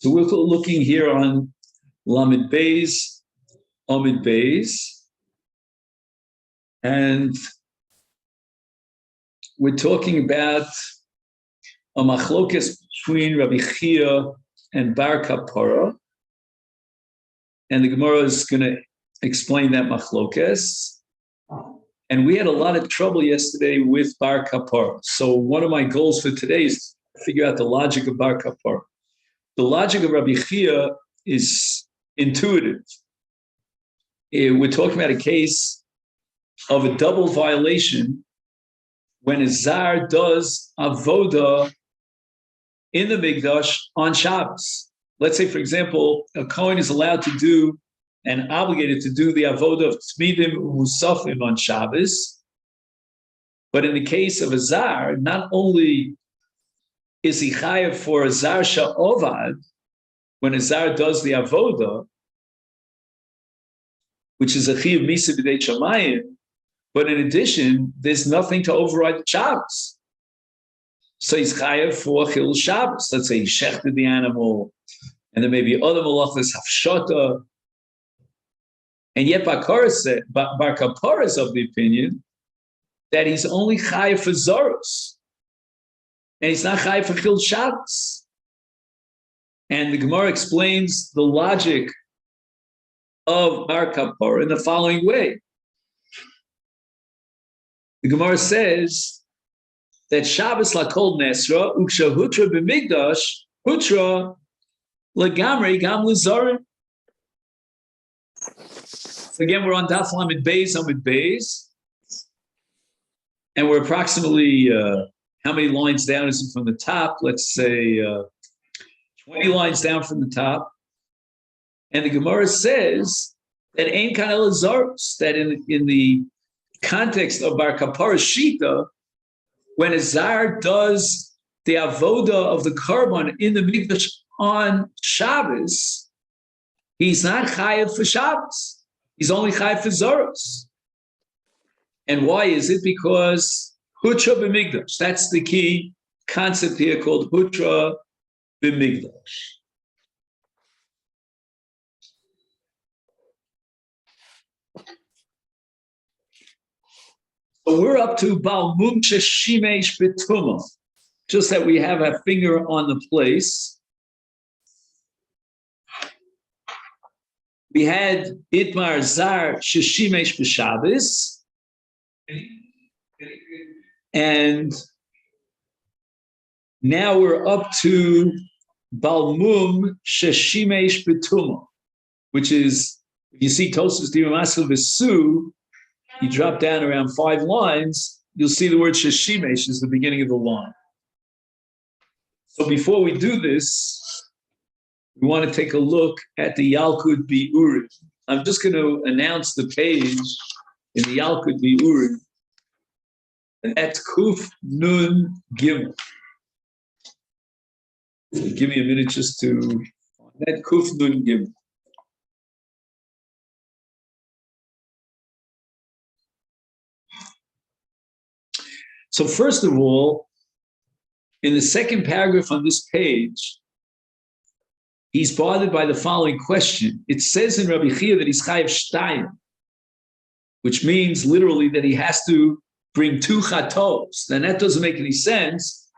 So we're looking here on Lamed Beis, Amid Beis, and we're talking about a machlokes between Rabbi Chia and Bar Kapara, and the Gemara is going to explain that machlokes. And we had a lot of trouble yesterday with Bar Kapara. So one of my goals for today is to figure out the logic of Bar Kapara. The logic of Rabbi Chia is intuitive. We're talking about a case of a double violation when a zar does avoda in the Mikdash on Shabbos. Let's say, for example, a Kohen is allowed to do and obligated to do the avoda of Tzmidim Musafim on Shabbos. But in the case of a zar, not only is he chayav for a zar sha'ovad, when a zar does the avoda, which is a chiyuv misa b'dei shamayim, but in addition, there's nothing to override the Shabbos. So he's chayav for chil Shabbos. Let's say he shechted the animal, and there may be other malachas hafshata. And yet Bar Kapara is of the opinion that he's only chayav for zoros, and he's not chayav for chil Shabbos. And the Gemara explains the logic of Bar Kapara in the following way. The Gemara says that Shabbos lakol nesra uksha hutra b'migdash hutra legamri gam lezarim. So again, we're on Daf Lamed Beis, Amid Beis, and we're approximately how many lines down is it from the top? Let's say 20 lines down from the top. And the Gemara says that Ein Kan Ela Zaros, that in the context of Bar Kapara Shita, when a zar does the avoda of the korban in the mikdash on Shabbos, he's not chayav for Shabbos. He's only chayav for zoros. And why is it? Because hutra b'mikdash. That's the key concept here called hutra b'mikdash. So we're up to Bal Mumche Shimesh Betuma, just that we have our finger on the place. We had Itmar Zar Sheshimesh B'Shabbos, and now we're up to Bal Mum Sheshimesh Betuma, which is, if you see Tosfos Dimaskal V'Su, you drop down around 5 lines, you'll see the word Sheshimesh is the beginning of the line. So before we do this, we want to take a look at the Yalkut Bi'urim. I'm just going to announce the page in the Yalkut Bi'urim at Kuf Nun Gimel. So give me a minute just to, at Kuf Nun Gimel. So first of all, in the second paragraph on this page, he's bothered by the following question. It says in Rabbi Chia that he's chayav shtayim, which means literally that he has to bring 2 chatos. Then that doesn't make any sense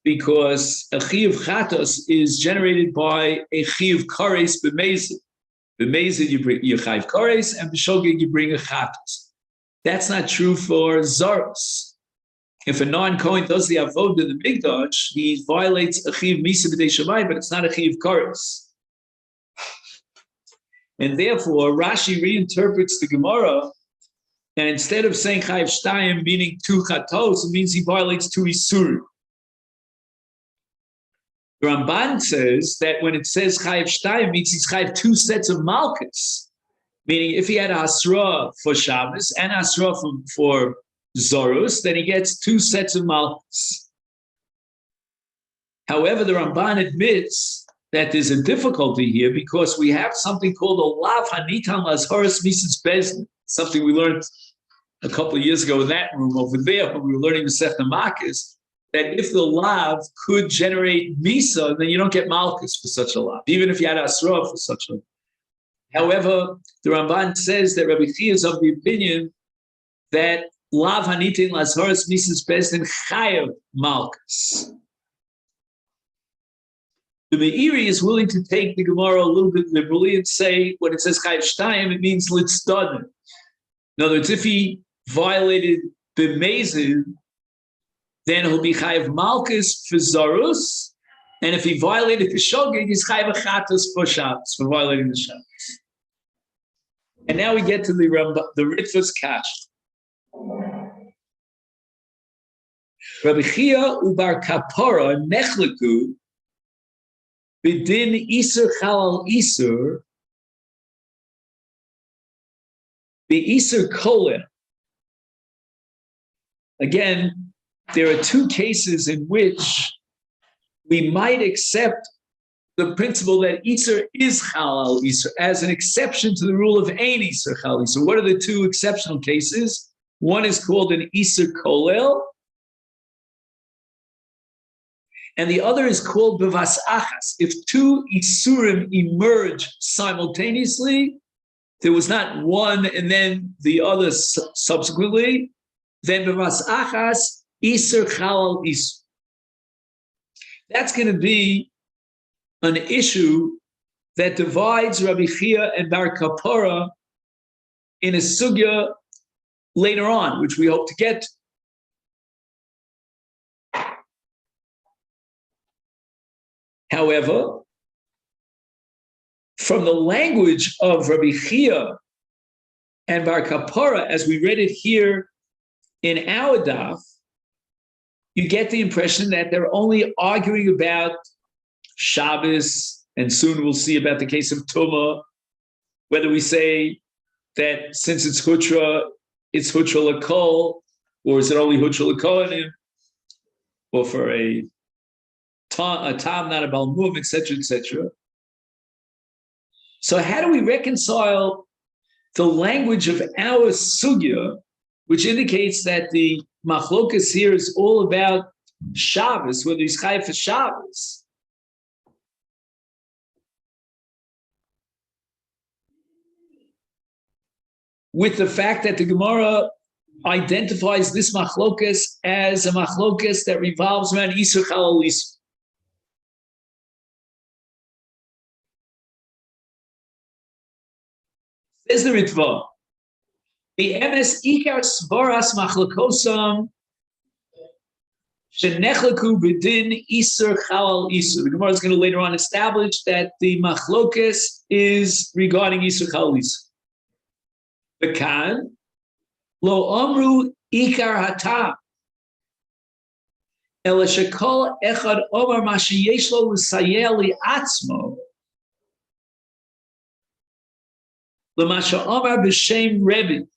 because a chiyuv chatos is generated by a chiyuv kares b'mezid. B'mezid you bring your chayav kares, and b'shogeg you bring a chatos. That's not true for zaros. If a non-Kohen does the avodah in the Mikdash, he violates a chiyuv misa b'dei shamayim, but it's not a chiyuv kares. And therefore, Rashi reinterprets the Gemara, and instead of saying chayav shtayim, meaning 2 chatos, it means he violates 2 isurim. The Ramban says that when it says chayav shtayim, it means he's chayav 2 sets of malchus, meaning if he had a hasra for Shabbos and a hasra for Zorus, then he gets 2 sets of malchus. However, the Ramban admits that there's a difficulty here because we have something called a lav hanitan lazharas mises bezdin, something we learned a couple of years ago in that room over there when we were learning the Masechet Makos, that if the lav could generate misa, then you don't get malchus for such a lav, even if you had asra for such a lav. However, the Ramban says that Rabbi Chia is of the opinion that lav hanitin lasharas misas bezdin chayav malchus. The Meiri is willing to take the Gemara a little bit liberally and say when it says chayav shtayim, it means litzdadim. In other words, if he violated b'mezid, then he'll be chayav malchus for zarus, and if he violated the shogeg, he's chayav achatos for Shabbos, for violating the Shabbos. And now we get to the Ritva's Kash. Rabbi Chia ubar kapara nechleku b'din isur chalal isur b'isur kolel. Again, there are two cases in which we might accept the principle that Isur is Halal Isur as an exception to the rule of Ein Isur Halal Isur. What are the two exceptional cases? One is called an Isur Kolel, and the other is called Bevas Achas. If two Isurim emerge simultaneously, there was not one and then the other subsequently, then Bevas Achas, Isur Halal Isur. That's going to be an issue that divides Rabbi Chia and Bar Kapara in a sugya later on, which we hope to get to. However, from the language of Rabbi Chia and Bar Kapara, as we read it here in our daf, you get the impression that they're only arguing about Shabbos, and soon we'll see about the case of Tumah, whether we say that since it's Hutra L'Kol, or is it only Hutra L'Kohanim, or for a Tam, not a Balmum, etc., etc. So how do we reconcile the language of our sugya, which indicates that the machlokas here is all about Shabbos, whether he's chayav for Shabbos, with the fact that the Gemara identifies this machlokas as a machlokas that revolves around Isur Chalal Isur. Says the Ritva, the MS Ikar Svaras Machlokosam Shenechleku B'din Isur Chalal Isur. The Gemara is going to later on establish that the machlokas is regarding Isur Chalal Isur. Bekan lo amru ikar hatam ela shekol echad omar ma sheyesh lo l'sayeh li'atzmo l'ma she'omar b'shem Rebbe.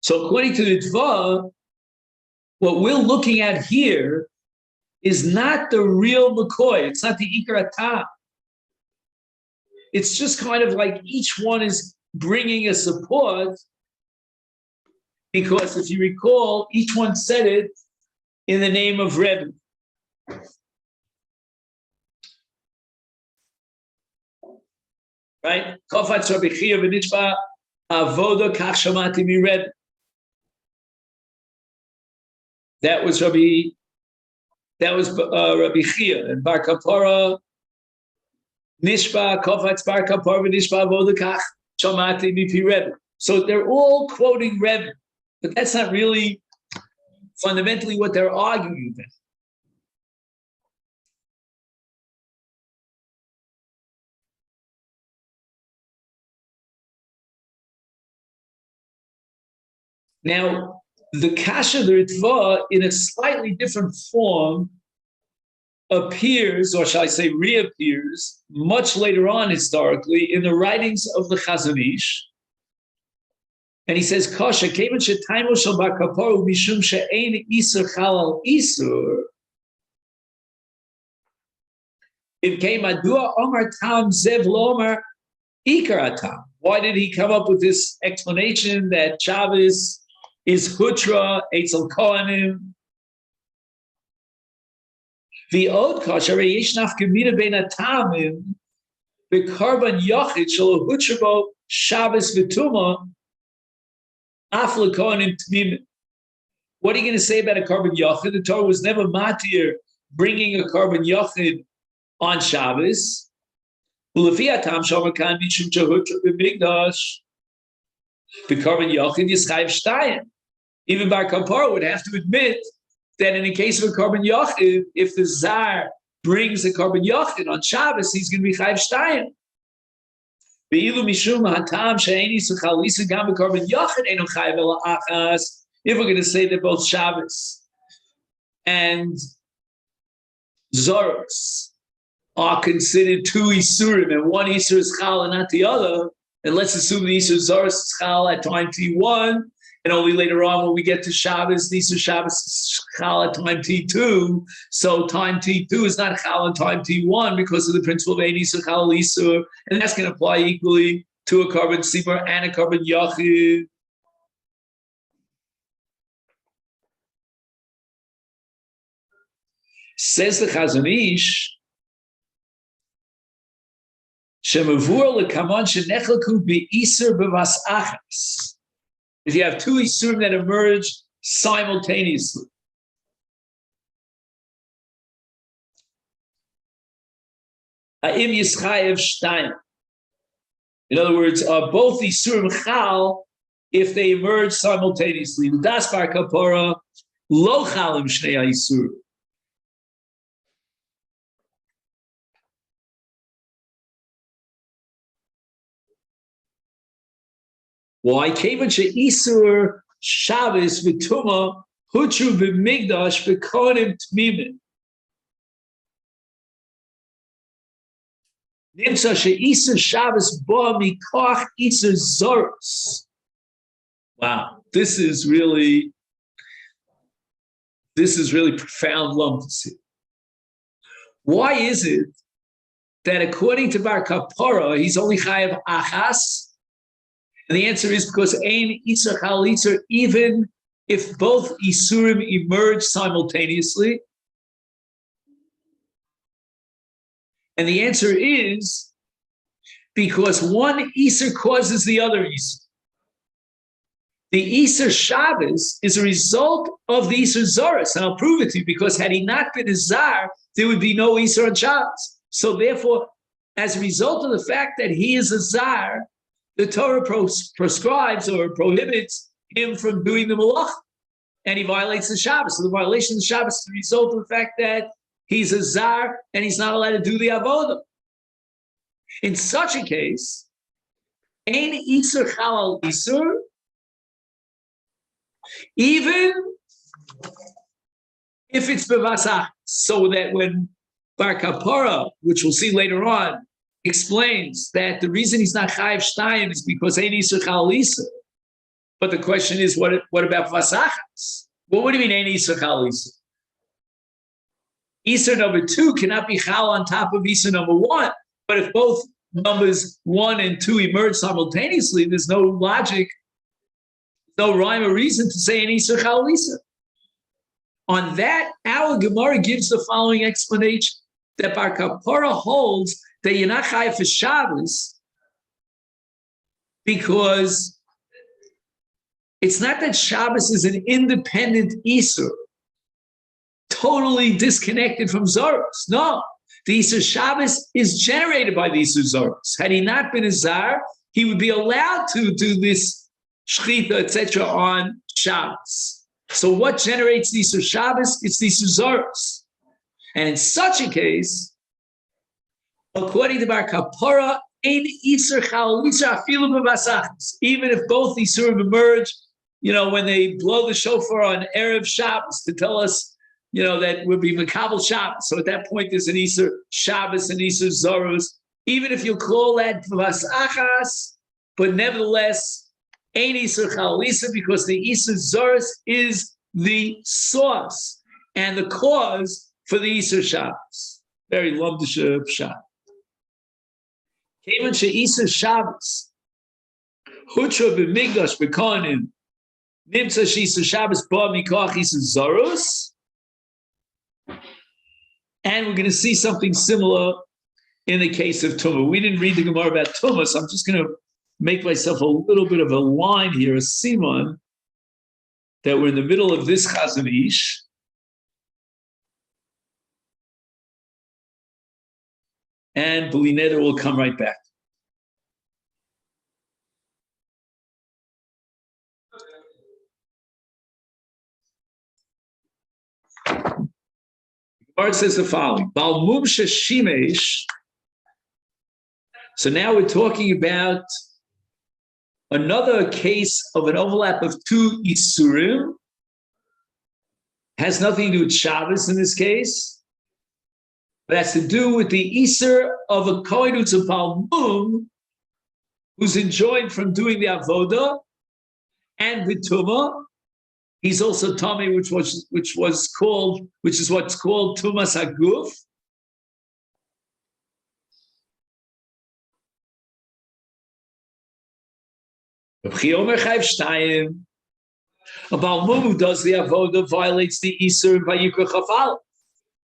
So according to the Tva, what we're looking at here is not the real McCoy. It's not the ikar hatam. It's just kind of like each one is bringing a support, because if you recall, each one said it in the name of Rebbe. Right? Kofatz Rabbi Chia v'nishba avoda kach shamati mi Rebbe. That was Rabbi Chia, and Bar Kapara Nishba Kofatz Bar Kapar v'Nishba Vodakach Shamati Mipi Rebbe. So they're all quoting Rebbe, but that's not really fundamentally what they're arguing about. Now, the Kasha, the Ritva, in a slightly different form, appears, or shall I say reappears, much later on historically in the writings of the Chazon Ish. And he says, Kasha, kevan shetaimu shel bar kaparu mishum she'ein isur chalal isur, it came adua omar tam zev lomar ikar atam. Why did he come up with this explanation that Shabbos is Hutra Eitzel Kohanim. The Od Kosher Yishnaf Gemina Ben Atamim Bekarban Yachid Shelo Hutra Bo Shabbos V'Tuma Afla Kohanim Tmim. What are you going to say about a carbon yachid? The Torah was never matir bringing a carbon yachid on Shabbos. The carbon yachid yischayv shtayim. Even Bar Kapara would have to admit that in the case of a carbon yachid, if the zar brings a carbon yachid on Shabbos, he's going to be chayv shtayim. If we're going to say that both Shabbos and Zoros are considered two Isurim, and one Isur is Chal and not the other, and let's assume the Isur Zoros is Chal at time T1, and only later on when we get to Shabbos, the Isur Shabbos is Chal at time T2, so time T2 is not Chal at time T1 because of the principle of Ein Isur Chal Isur, and that's going to apply equally to a carbon Sibur and a carbon Yachid. Says the Chazon Ish, Shemavur lekamon shenechelku be'isur b'vas achas. If you have two isurim that emerge simultaneously, ha'im yischayev shtayim. In other words, are both isurim chal if they emerge simultaneously? Das bar kapara lo chalim shnei ha'isurim. Why? Kevan she'isur Shabbos v'tuma hutru b'migdash v'konim tmimin. Nimsa she'isur Shabbos ba mikoch isur zoros. Wow, this is really profound lump to see. Why is it that according to Bar Kapara, he's only chayav achas? And the answer is because ein isur chal isur, even if both isurim emerge simultaneously. And the answer is because one isur causes the other isur. The isur Shabbos is a result of the isur Zoros, and I'll prove it to you, because had he not been a zar, there would be no isur on Shabbos. So therefore, as a result of the fact that he is a zar, the Torah prescribes or prohibits him from doing the malach, and he violates the Shabbos. So the violation of the Shabbos is the result of the fact that he's a zar and he's not allowed to do the avodah. In such a case, ein isur chal isur, even if it's bevasach, so that when Bar Kapara, which we'll see later on, explains that the reason he's not chayiv shtayim is because ein isur chal isur. But the question is, what about vasachas? Well, what do you mean ein isur chal isur? Isur number 2 cannot be chal on top of isur number 1. But if both numbers 1 and 2 emerge simultaneously, there's no logic, no rhyme or reason to say ein isur chal isur. On that, our Gemara gives the following explanation: that Bar Kapara holds that you're not chayav for Shabbos because it's not that Shabbos is an independent isur, totally disconnected from Zoros. No, the isur Shabbos is generated by the isur Zoros. Had he not been a zar, he would be allowed to do this shechita, etc. on Shabbos. So what generates the isur Shabbos? It's the isur Zoros. And in such a case, according to Bar Kapara, ein isur chal isur afilu b'vasachas. Even if both isurim emerge, when they blow the shofar on Erev Shabbos to tell us, that would be Makabel Shabbos. So at that point, there's an isur Shabbos and isur Zoros. Even if you call that b'vasachas, but nevertheless, ein isur chal isur, because the isur Zoros is the source and the cause for the isur Shabbos. Very lumdisha pshat. Kevan she'isur Shabbos hutra b'migdash b'kohanim Nimtza Shisa Shabbos Ba Mikoach Isa Zorus. And we're going to see something similar in the case of Tumah. We didn't read the Gemara about Tumah, so I'm just going to make myself a little bit of a line here, a siman, that we're in the middle of this Chazon Ish. And B'li Neder will come right back. The Gemara says the following: Bal Mumsha Shimesh. So now we're talking about another case of an overlap of two Isurim. Has nothing to do with Shabbos in this case. But has to do with the Isur of a Kohen who's a Balmum, who's enjoined from doing the Avodah, and B'tumah. He's also Tomei, which is what's called Tumas Haguf. A Balmum who does the Avodah violates the Isur in Vayikra Chafal.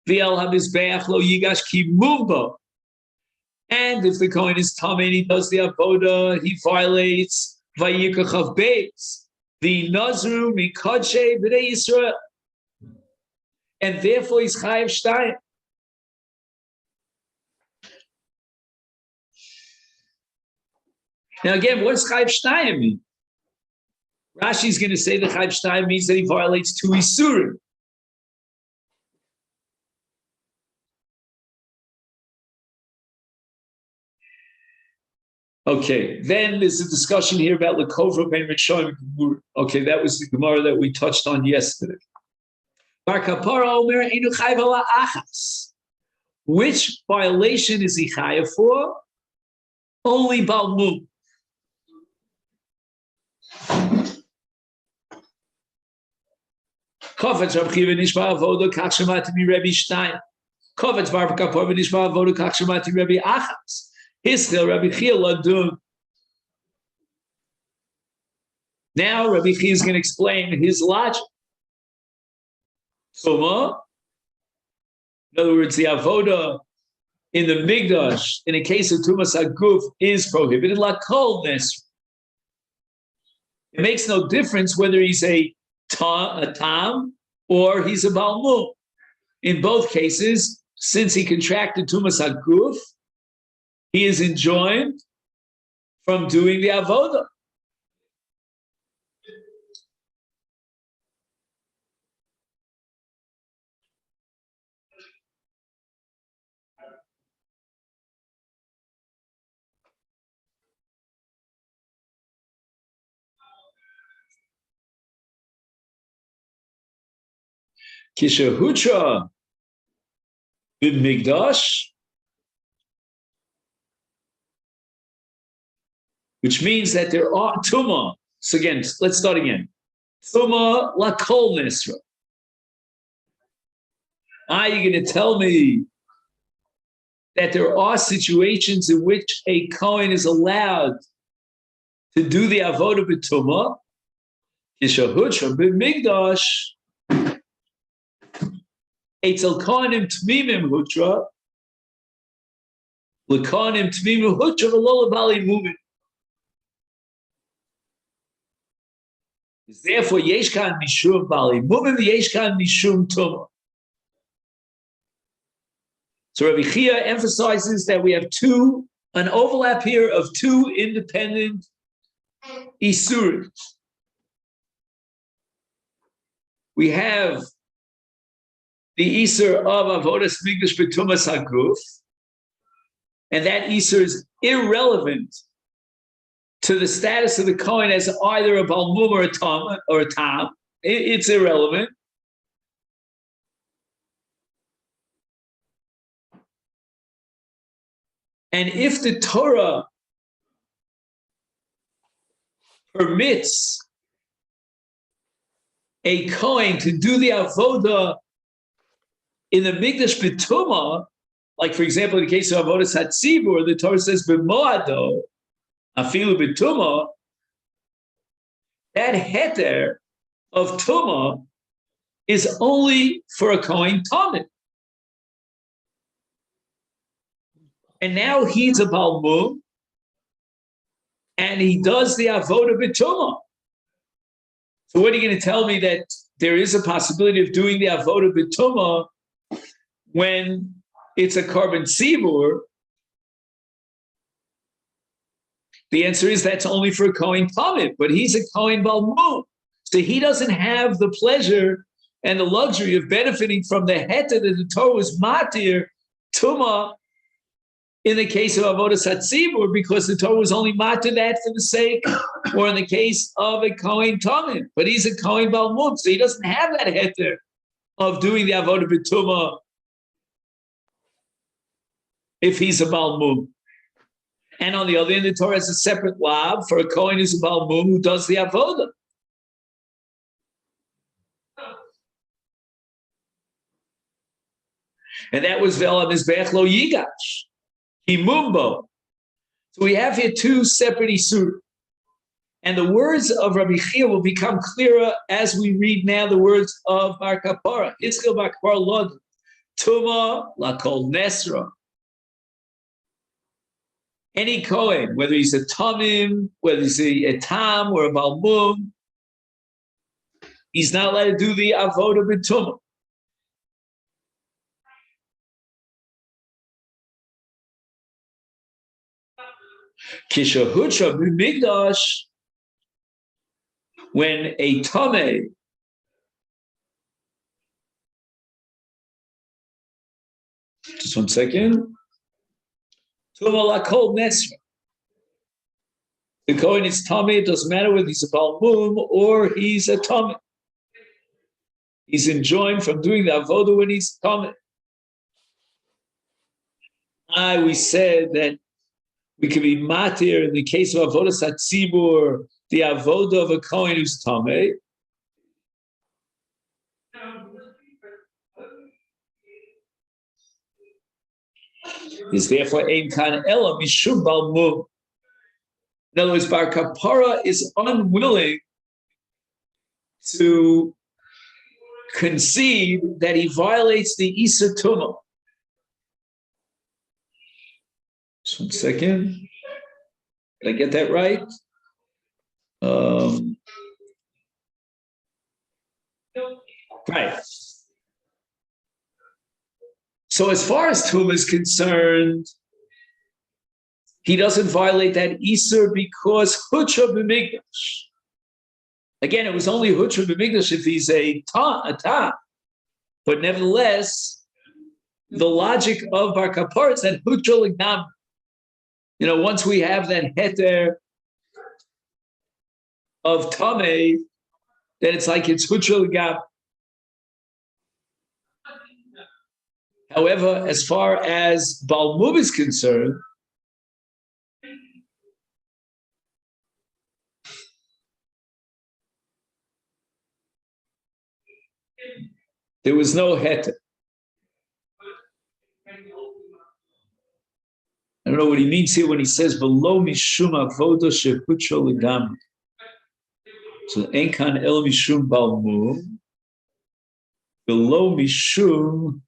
V'el HaMizbeach lo yigash ki mumba. And if the Kohen is Tomei and he does the Avodah, he violates Vayikra Chav Beis. The Nazru Mikadshe B'nei Yisrael. And therefore he's Chayav Shtayim. Now again, what does Chayav Shtayim mean? Rashi's going to say that Chayav Shtayim means that he violates two Isurim. Okay, then there's a discussion here about Lekovra Ben Rishonim. Okay, that was the Gemara that we touched on yesterday. Bar Kapara Omer Einu Chayav Ala Achas. Which violation is he chayav for? Only Balmum. Kovetz Rab Chiva Nishma Avoda Kach Shemati Mi Rebbe Shtayim. Kovetz Bar Kapara Nishma Avoda Kach Shemati Rebbe Achas. Hischel Rabbi Chia Ladun. Now Rabbi Chia is going to explain his logic. Tumah, in other words, the avoda in the Migdash, in a case of Tumas Haguf, is prohibited. Lakol Nesr. It makes no difference whether he's a tam or he's a balmum. In both cases, since he contracted Tumas Haguf, he is enjoined from doing the avodah. Kishahutra b'migdash, which means that there are tumah. So again, let's start again. Tumah lakol nesra. Are you going to tell me that there are situations in which a Kohen is allowed to do the avodah b'tumah? Kishahutra b'migdash. Eitzel Kohanim Tmimim Hutra, L'Kohanim Tmimim Hutra, V'lo L'Bali Mumim. Therefore, Yeshkan Mishum Bali Mumim, Yeshkan Mishum Tumah. So Rabbi Chia emphasizes that we have an overlap here of two independent Isurim. We have the Isur of Avodas Migdash B'Tumas Haguf, and that Isur is irrelevant to the status of the Kohen as either a Balmum or a Tam. It's irrelevant. And if the Torah permits a Kohen to do the Avodah in the Migdash B'Tumah, like for example, in the case of Avodas Hatzibur, the Torah says B'Moado, Afilu B'Tumah, that heter of Tumah is only for a Kohen Tamid. And now he's a Balmum, and he does the Avodah B'Tumah. So what are you going to tell me, that there is a possibility of doing the Avodah B'Tumah when it's a carbon tzibur? The answer is that's only for a Kohen Tamid, but he's a Kohen Balmum. So he doesn't have the pleasure and the luxury of benefiting from the heta that the Torah was matir Tumah in the case of Avodas HaTzibur, because the Torah was only matir that for the sake, or in the case of a Kohen Tamid. But he's a Kohen Balmum, so he doesn't have that heta of doing the Avodah B'Tumah if he's a Balmum. And on the other hand, the Torah has a separate lab for a Kohen who's a Balmum who does the Avodah. And that was Vela Mizbech Lo Yigash, Himumbo. So we have here two separate Isur. And the words of Rabbi Chia will become clearer as we read now the words of Bar Kapara. Hitzkel Bar Kapara Lod, Tuma Lakol Nesra. Any Kohen, whether he's a Tamim, whether he's a Tam or a Balmum, he's not allowed to do the Avodah B'Tumah. Kishahutra B'Migdash, when a Tameh just 1 second. Tumah Lakol Nesra. The Kohen is Tameh, it doesn't matter whether he's a Balmum or he's a Tameh. He's enjoined from doing the Avodah when he's Tameh. We said that we could be matir in the case of Avodas HaTzibur, the Avodah of a Kohen who's Tameh. Is therefore Ein Kan Ela Mishum Balmum. In other words, Bar Kapara is unwilling to concede that he violates the Isur Tumah. Just 1 second. Did I get that right? Right. So as far as Tumah is concerned, he doesn't violate that Isur because Hutra B'Migdash. Again, it was only Hutra B'Migdash if he's a ta. But nevertheless, the logic of Bar Kapar is that Hutra L'Gam. Once we have that heter of Tameh, then it's like it's Hutra L'Gam. However, as far as Balmum is concerned, there was no heter. I don't know what he means here when he says below mishum avoda shehutra legam. So enkan el mishum balmum, below mishum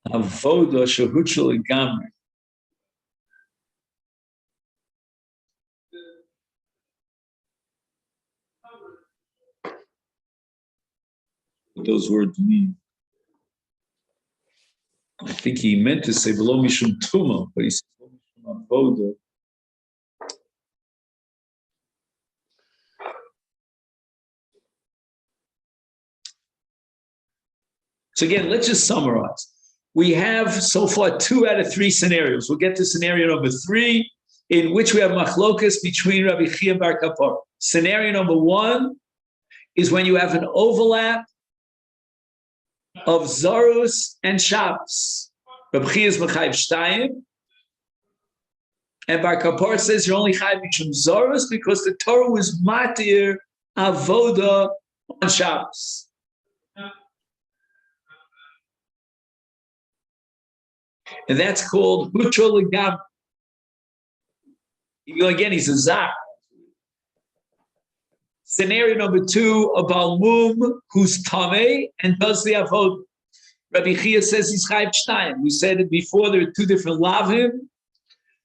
avoda shehutra legam. What those words mean? I think he meant to say below mishum tuma, but he said below mishum avoda. So again, let's just summarize. We have so far 2 out of 3 scenarios. We'll get to scenario number 3, in which we have machlokas between Rabbi Chia and Bar Kapar. Scenario number 1 is when you have an overlap of Zarus and Shabbos. Rabbi Chia is Mechayiv Shtayim, and Bar Kapar says you're only Chayiv Mishum Zarus because the Torah was matir avoda on Shabbos. And that's called Hutra L'Gam. Again, he's a Zar. Scenario number 2, a Balmum who's Tameh and does the Avod. Rabbi Chia says he's Chayiv Shtayim. We said it before, there are 2 different Lavim.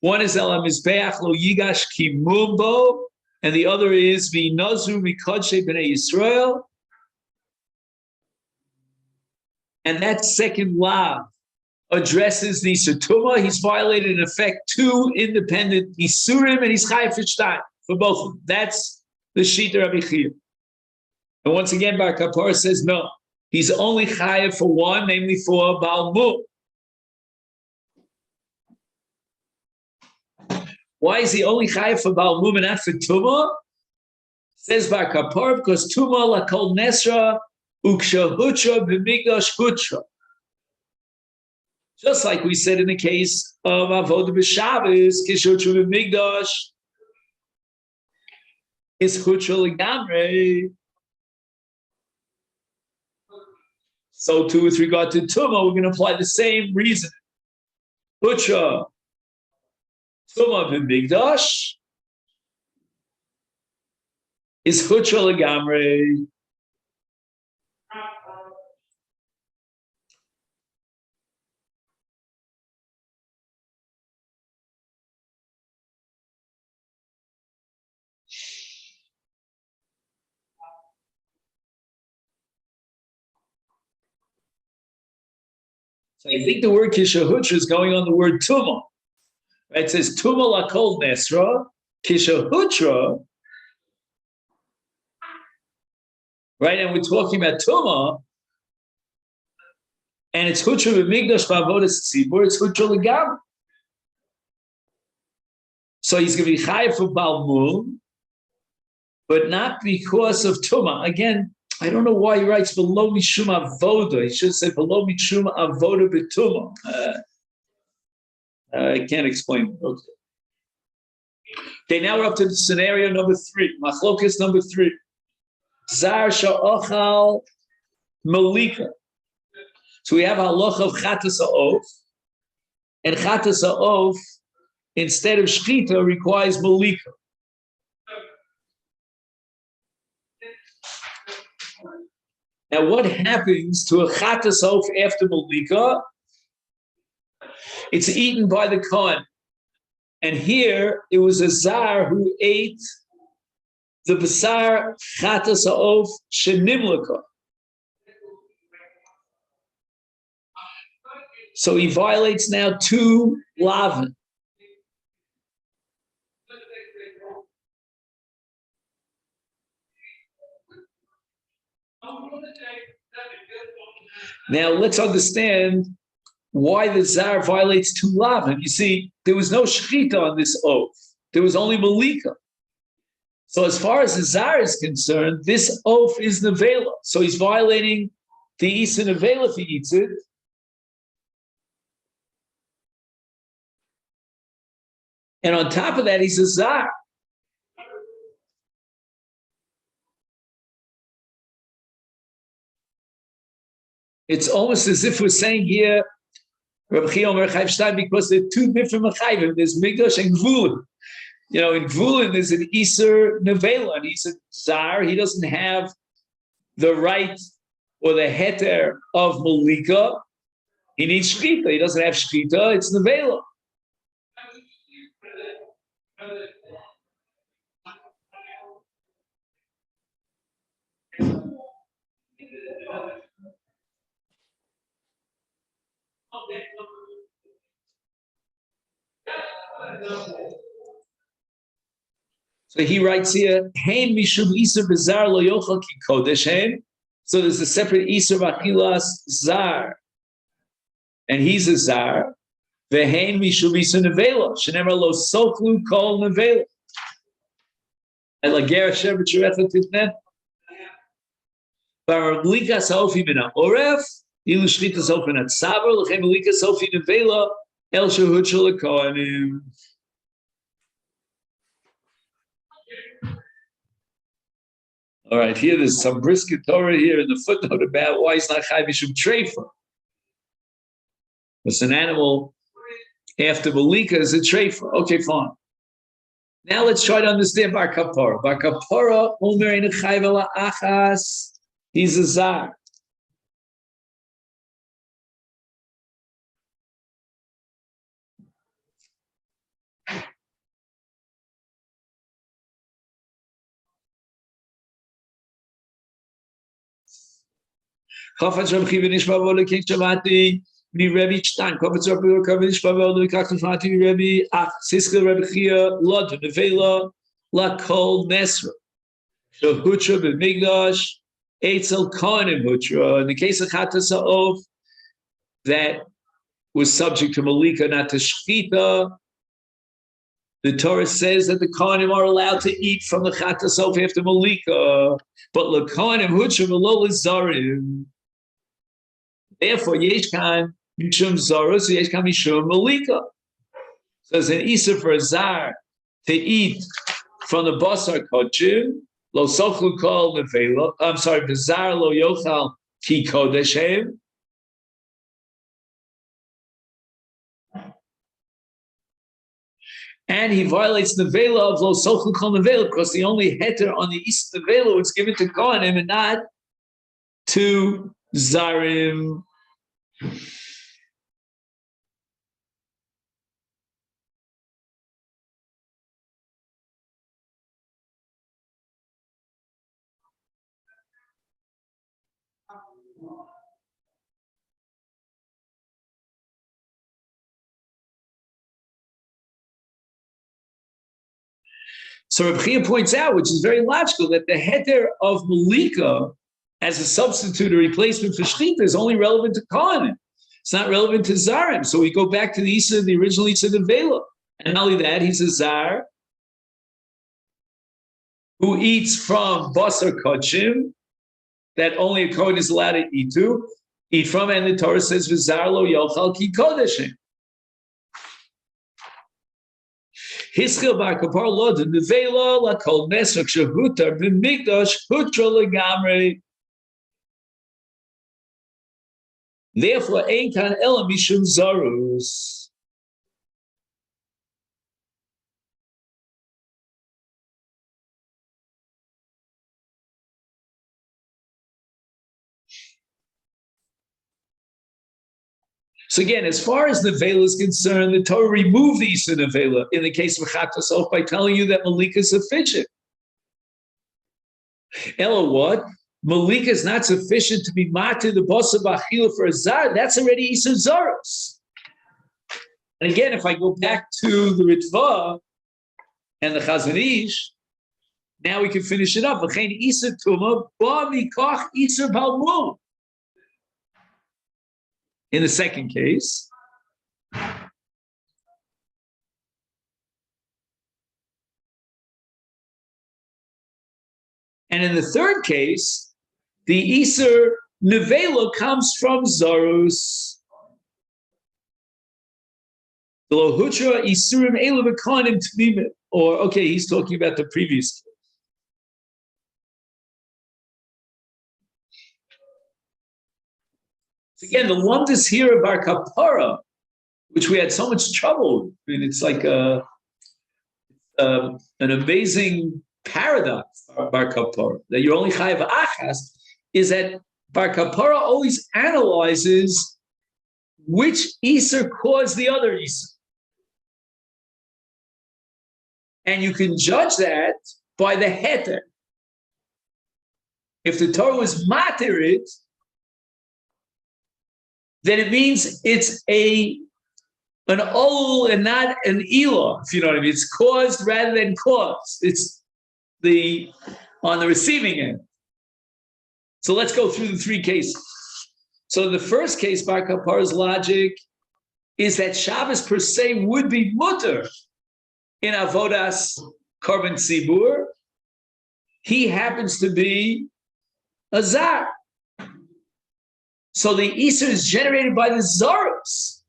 One is El HaMizbeach Lo Yigash Ki Mumbo, and the other is V'Nazru Mikodshe B'nei Yisrael. And that second Lav addresses the Satuma. He's violated, in effect, 2 independent Isurim, and he's Chayiv Shtayim for both of them. That's the Shita Rabbi Chia. And once again, Bar Kapara says no. He's only Chayiv for one, namely for Balmum. Why is he only Chayiv for Balmum and not for Tumah? Says Bar Kapara, because Tumah lakol nesra uksha hutra b'migdash hutra. Just like we said in the case of Avodah b'Shabbos, kishutra b'migdash is hutra legamre. So too with regard to Tumah, we're going to apply the same reason. Hutra, Tumah b'migdash is hutra legamre. So I think the word kishahutra is going on the word tumah. Right? It says tumah lakol nesra, kishahutra. Right? And we're talking about tumah, and it's hutra b'migdash b'avodas tzibur, it's hutra legam. So he's going to be chayiv for balmum, but not because of tumah. Again, I don't know why he writes below mishum avoda. He should say below mishum avoda b'tumah. I can't explain it. Okay, now we're up to the scenario number 3. Machlokas number 3. Zar sha'ochal malika. So we have a halacha of chatas ha'of, and chatas ha'of, instead of shchita, requires malika. Now, what happens to a chatas ha'of after malika? It's eaten by the Kohen. And here, it was a zar who ate the basar chatas ha'of shenimlaka. So he violates now 2 lavin. Now let's understand why the zar violates 2 lavin. You see, there was no shchita on this oath. There was only malika. So as far as the zar is concerned, this oath is nevela. So he's violating the isa nevela if he eats it. And on top of that, he's a zar. It's almost as if we're saying here, Rabbi Chia Omer Chayiv Shtayim, because there are 2 different mechayvim. There's migdash and gvulin. You know, in gvulin there's an iser nevela, and he's a zar. He doesn't have the right or the heter of malika. He needs shchita. He doesn't have shchita. It's nevela. So he writes here, Hein mishum iser bezar lo yochel ki kodesh hein. So there's a separate iser bachilas zar, and he's a zar. Ve'hein mishum iser nevela shenemar lo soklu kol nevela. And lager asher b'tzurecha titnen. Bar likas hofi min ha'oref ilu shchitas hofi min hatzaver l'chem likas hofi nevela el shehut shel hakohanim. All right, here there's some brisket Torah here in the footnote about why it's not chai mishum treifa. It's an animal after malika is a treifa. Okay, fine. Now let's try to understand Bar Kapara. Bar Kapara, Omer ein chayv ela achas. He's a zar. Chafetz Reb Chiva Nishma V'Olo King Shavati Mi Rebbe Shtan Chafetz Reb Chiva Nishma V'Olo Kach Shavati Mi Rebbe Ach Siska Rebbe Chia Lod Nevela La Kol Nesra Shahutra B'Migdash Eitzel Kohanim Hutra. In the case of Chatas Ha'of, that was subject to Malika, not to Shchita. The Torah says that the Kohanim are allowed to eat from the Chatas Ha'of after Malika, but La Kohanim Hutra V'Lo L'Zarim. Therefore, Yeshkan Mishum Zorus, Yeshkan Mishum Malika. So it's an Isa for a Zar to eat from the Basar Kochim, Lo Sochlu Kol Nevela. I'm sorry, the Zar Lo Yochal Ki Kodeshem. And he violates the Nevela of Lo Sochlu Kol Nevela because the only heter on the Isa Nevela was given to Kohanim and not to Zarim. So Reb Chia points out, which is very logical, that the heter of Malika as a substitute or replacement for Shechita is only relevant to Kohanim. It's not relevant to Zarim. So we go back to the Isa, the original Isa Nevela. And not only that, he's a Zar who eats from Basar Kochim, that only a Kohen is allowed to eat from, and the Torah says, V'zar lo yochal ki kodeshim. Hischil bar kapar lo de nevela la kol nesach shehutar b'migdash hutra legamrei. Therefore, ein kan ela mishum zarus. So again, as far as Nevela is concerned, the Torah removed the Isa Nevela in the case of Chatas Ha'of by telling you that Malika is sufficient. Ella, what? Malika is not sufficient to be mati the Basa B'Achila for a Zar. That's already Isa Zaros. And again, if I go back to the Ritva and the Chazon Ish, now we can finish it up. V'chein Isa Tuma ba mikoch Isa Balmum. In the second case, and in the third case, the Iser Nevela comes from Zarus. The Lohutra Isurim Elu V'Kohanim Tmimim. Or, okay, he's talking about the previous case. Again, the lumdus here of Bar Kapara, which we had so much trouble with. I mean, it's like an amazing paradox, Bar Kapara, that you're only chayav achas, is that Bar Kapara always analyzes which Iser caused the other Iser. And you can judge that by the heter. If the Torah was matir it, then it means it's an ol and not an elah, if you know what I mean. It's caused rather than caused. It's on the receiving end. So let's go through the three cases. So the first case, Bar Kapara's logic is that Shabbos per se would be mutter in avodas korban tzibur. He happens to be a zar. So the Isa is generated by the Zaros.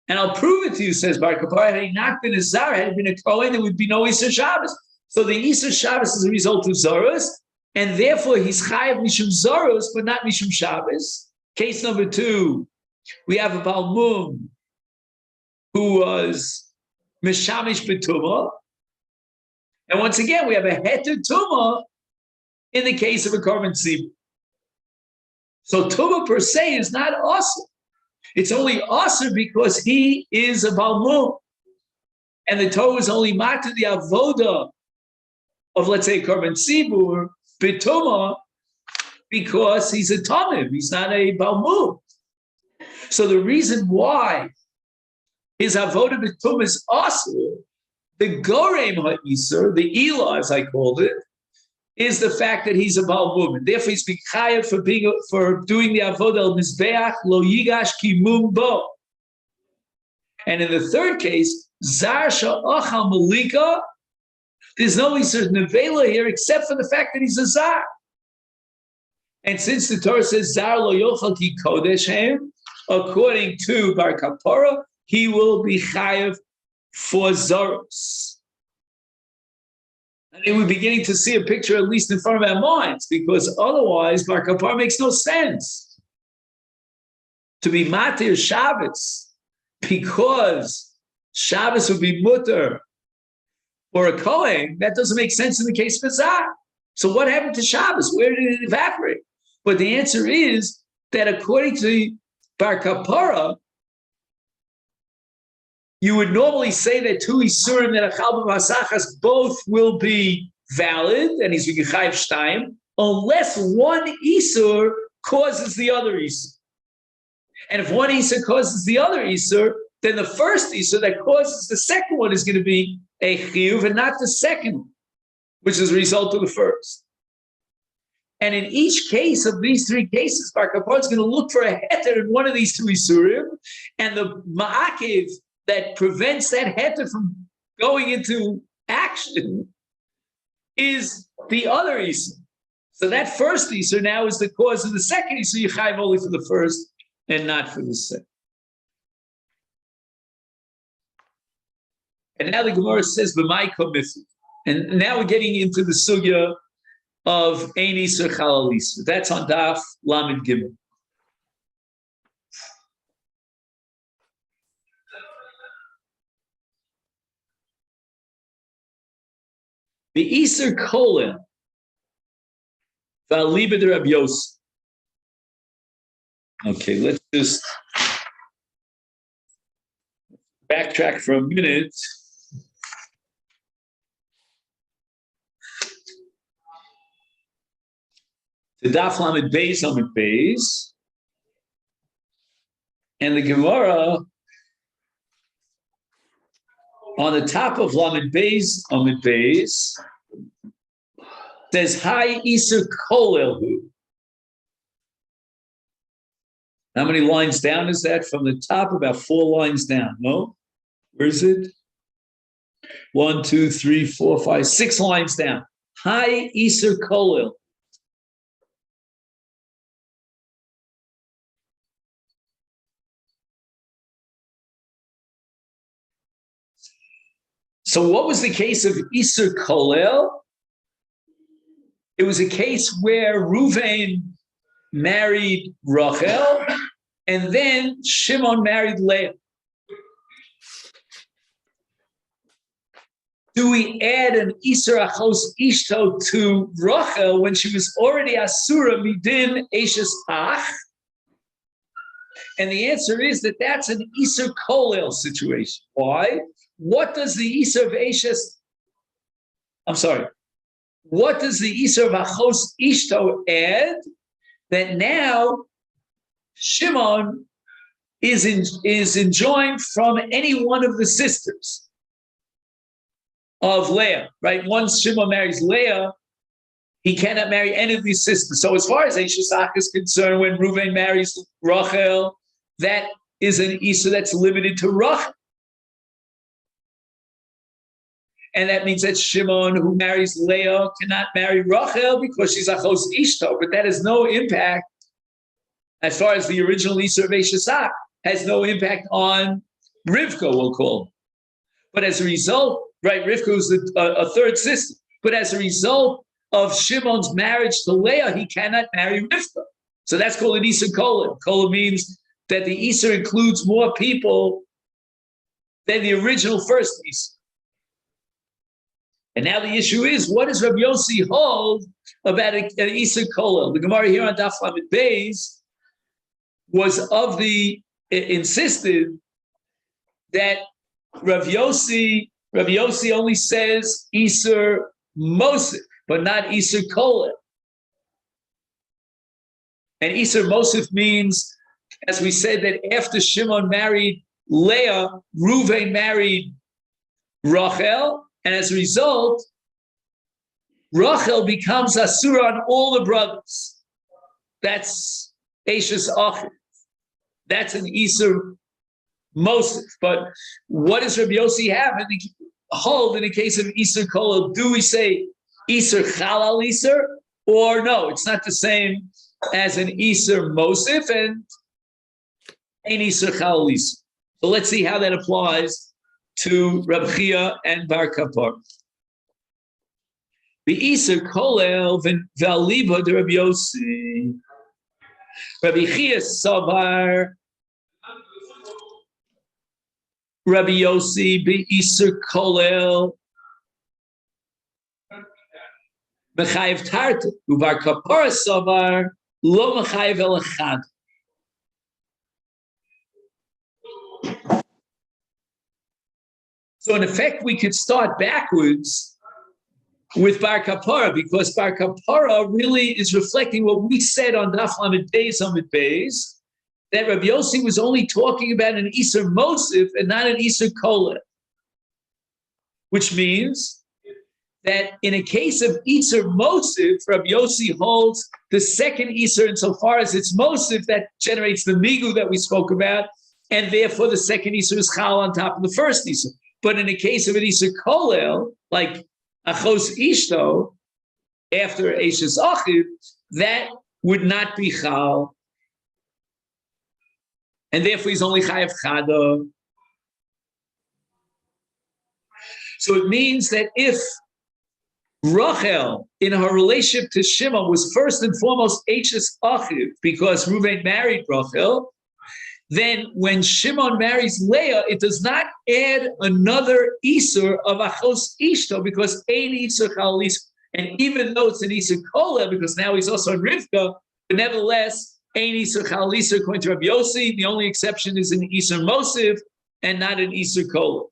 And I'll prove it to you, says Bar Kapara. Had he not been a Zar, had he been a Kohen, there would be no Isa Shabbos. So the Isa Shabbos is a result of Zaros, and therefore he's Chayav Mishum Zaros, but not Mishum Shabbos. Case number two, we have a Balmum who was Mishamish Betuma, And once again, we have a heter tumah in the case of a korban tzibur. So tumah per se is not asur. It's only asur because he is a balmum. And the Torah is only matter the avoda of, let's say, korban tzibur, b'tumah, because he's a tamim. He's not a balmum. So the reason why his avoda b'tumah is asur, the gorem ha'isur, the elah, as I called it, is the fact that he's a balmum. And therefore, he's b'chayav for doing the avoda al mizbeach lo yigash ki mum bo. And in the third case, zar sha'achal malika, there's no isur nevela here except for the fact that he's a zar. And since the Torah says zar lo yochal ki kodesh hem, according to Bar Kapara, he will be chayav for zaros. And we're beginning to see a picture, at least in front of our minds, because otherwise Bar Kapara makes no sense. To be matir Shabbos, because Shabbos would be mutter for a Kohen, that doesn't make sense in the case of a Zar. So what happened to Shabbos? Where did it evaporate? But the answer is that according to Bar Kapara, you would normally say that two Isurim that are Chalba Masachas both will be valid, and he's V'Gechayev Shtayim, unless one Isur causes the other Isur. And if one Isur causes the other Isur, then the first Isur that causes the second one is going to be a Chiyuv and not the second one, which is a result of the first. And in each case of these three cases, Bar Kapara is going to look for a heter in one of these two Isurim, and the Ma'akiv that prevents that heter from going into action is the other Isur. So that first Isur now is the cause of the second Isur. You chayv only for the first and not for the second. And now the Gemara says, "B'mai komifu," and now we're getting into the sugya of ein Isur chalal Isur. That's on Daf Lamed Gimel. The Isur kolel, v'aliba de Rabbi Yosef. Okay, let's just backtrack for a minute. The Daf Lamed Beis Amud Beis, and the Gemara on the top of Lamed Beis Amud Beis says Hai Isur Kolelhu. How many lines down is that from the top? About 4 lines down. No? Where is it? 1, 2, 3, 4, 5, 6 lines down. Hai Isur Kolel. So what was the case of Isur Kolel? It was a case where Ruvain married Rachel, and then Shimon married Leah. Do we add an Isur Achos Ishto to Rachel when she was already Asura Midin Eshes Ach? And the answer is that that's an Isur Kolel situation. Why? What does the Isur of Eshes, what does the Isur of Achos Ishto add? That now Shimon is enjoined from any one of the sisters of Leah, right? Once Shimon marries Leah, he cannot marry any of these sisters. So as far as Eshes Ach is concerned, when Reuven marries Rachel, that is an Isur that's limited to Rachel. And that means that Shimon, who marries Leah, cannot marry Rachel because she's Achos Ishto. But that has no impact, as far as the original Isur of Eshes Ach, has no impact on Rivka, we'll call her. But as a result, right, Rivka was a third sister. But as a result of Shimon's marriage to Leah, he cannot marry Rivka. So that's called an Isur Kolel. Kolel means that the Isur includes more people than the original first Isur. And now the issue is, what does Rabbi Yossi hold about an Isur Kolel? The Gemara here on Daf Lamed Beis was insisted that Rabbi Yossi only says Isur Mosif, but not Isur Kolel. And Isur Mosif means, as we said, that after Shimon married Leah, Reuven married Rachel, and as a result, Rachel becomes Asura on all the brothers. That's Eishes Achim. That's an Isur Mosif. But what does Rabbi Yossi hold in the case of Isur Kolel? Do we say Isur Chalal Isur? Or no, it's not the same as an Isur Mosif and an Isur Chalal Isur. So let's see how that applies to Rabbi Chia and Bar Kapar. The Isur Kolel v'aliba de Rabbi Yossi. Rabbi Chia Savar Rabbi Yossi be Isur Kolel mechayev tarta u'Bar Kapar Savar lo mechayev el echad. So in effect, we could start backwards with Bar Kapara, because Bar Kapara really is reflecting what we said on Daf Lamed Beis Amud Beis, that Rabbi Yossi was only talking about an Isur Mosif and not an Isur Kolel, which means that in a case of Isur Mosif, Rabbi Yossi holds the second Isur insofar as it's Mosif that generates the Migu that we spoke about, and therefore the second Isur is Chal on top of the first Isur. But in the case of an Isur Kolel, like Achos Ishto, after Eishes Achiv, that would not be Chal. And therefore he's only Chayav Chada. So it means that if Rachel, in her relationship to Shimon, was first and foremost Eishes Achiv, because Reuven married Rachel, then when Shimon marries Leah, it does not add another Isur of Achos Ishto, because ein Isur Chal Isur. And even though it's an Isur Kolel, because now he's also in Rivka, but nevertheless, ein Isur Chal Isur according to Rabbi Yossi. The only exception is an Isur Mosif and not an Isur Kolel.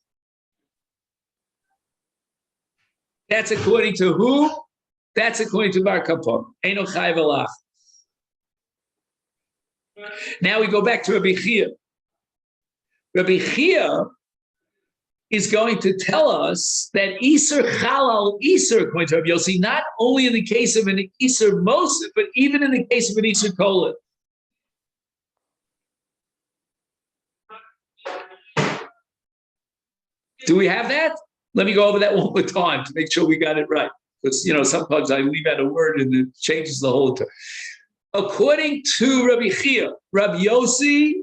That's according to who? That's according to Bar Kapar. Eino Chayv Alach. Now we go back to Rabbi Chia. Rabbi Chia is going to tell us that Isur Chalal Isur, according to Rabbi Yossi, not only in the case of an Isur Mosif, but even in the case of an Isur Kolel. Do we have that? Let me go over that one more time to make sure we got it right. Because, sometimes I leave out a word and it changes the whole time. According to Rabbi Chia, Rabbi Yossi